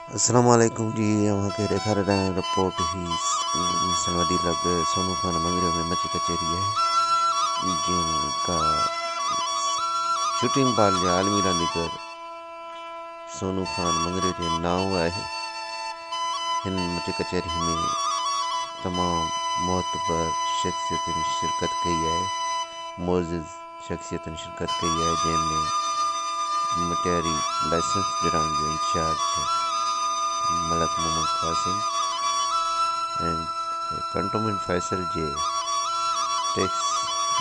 अस्सलाम वालेकुम जी। वहाँ के रेखा रिपोर्ट ही सलवाडी लग सोनू खान मंगरे में मची कचेरी है जिनका शूटिंग बाल जा आलमी रांदीगर सोनू खान मंगरे जे नाव है। हिन मची कचेरी में तमाम मोतबर शख्सियतन शिरकत कई है, मोअज़्ज़िज़ शख्सियतन शिरकत कई है, जैमें मटियारी लाइसेंस ॾियण जो incharge Malik Mohammad Qasim and cantonment Faisal जे टैक्स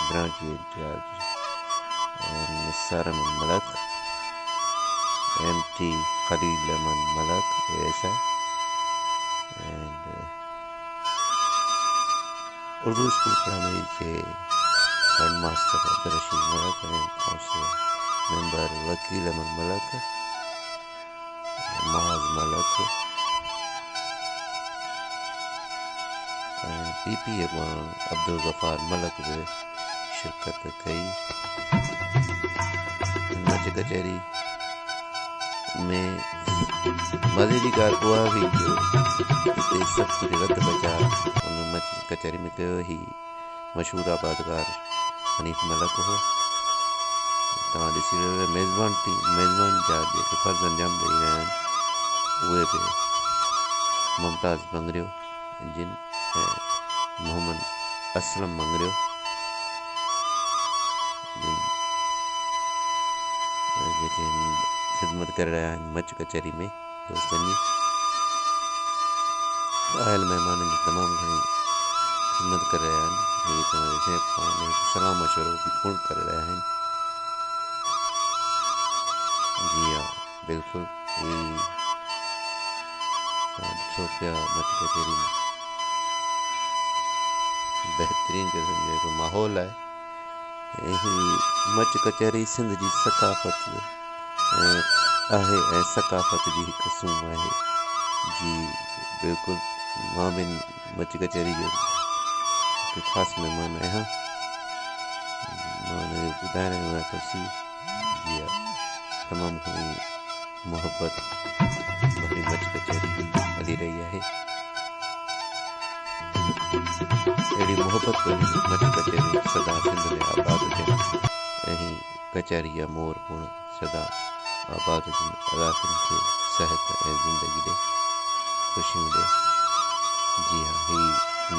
ब्रांच जे incharge Nisar Ahmed Malik, MT Khalil Ahmed Malik ASI and Urdu school primary के हेड मास्टर अब्दुल रशीद मलक एंड काउंसिल मेंबर वकील अहमद मलक, महाज मलक, PPA मां अब्दुल गफ़ार मलक भी शिरकत कई। मच कचहरी में मज़े की ॻाल्हि उहा हुई जो हिते सभु कुझु रत बचा उन मच कचहरी में कयो ही मशहूरु आबादगार हनीफ मलक हो। तव्हां ॾिसी रहियो मेज़बान जा जेके फ़र्ज़ अंजाम ॾेई रहिया आहिनि उहे बि मुमताज़ मंगरियो जिन ऐं मोहम्मद असलम मंगरियो जिन जेके ख़िदमत करे रहिया आहिनि मच कचहरी में दोस्तनि जी आयल महिमाननि जी तमामु घणी ख़िदमत करे रहिया आहिनि। हीअ तव्हां पाण सलाह मशवरो बि पूर्ण करे रहिया आहिनि। जी हा, बिल्कुलु हीअ तव्हां ॾिसो पिया मच कचहरी में बहितरीन क़िस्म जो हिकु माहौल आहे ऐं ही मच कचहरी सिंध जी सकाफ़त आहे ऐं सकाफ़त जी हिकु सूंह आहे। जी बिल्कुलु, मां बि मच कचहरी जो हिकु ख़ासि महिमान आहियां। मां हुनजो ॿुधाए रहियो आहियां तफ़सील। जी हा, तमामु घणी मुहबत वारी मच कचहरी हली रही आहे। अहिड़ी मुहबत मच कचहरी सदा सिंध में आबाद हुजनि ऐं ही कचहरी जा मोर पुण सदा आबाद हुजनि, इलाइक़नि खे सिहत ऐं ज़िंदगी ॾे, ख़ुशियूं ॾे। जी हा, ही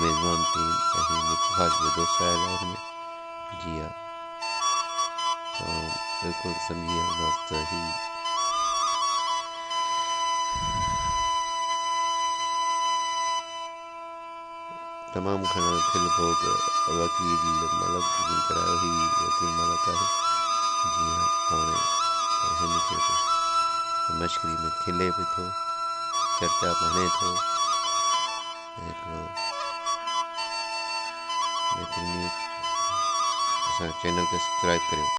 मेज़बान टीम ऐं ही मुंहिंजो ख़ासि जो दोस्त आयल आहे हिन में। जी हा, तव्हां बिल्कुलु सम्झी विया हूंदासीं त ही तमामु घणा खिल भोग वकील मलक जिन करायो ही वकील मलक आहे। जी हा, हाणे हिन खे मश्करी में खिले बि थो, चर्चा बि हणे थो ऐं हिकिड़ो बहितरीन न्यूज़। असांजे चैनल खे सब्सक्राइब करियो।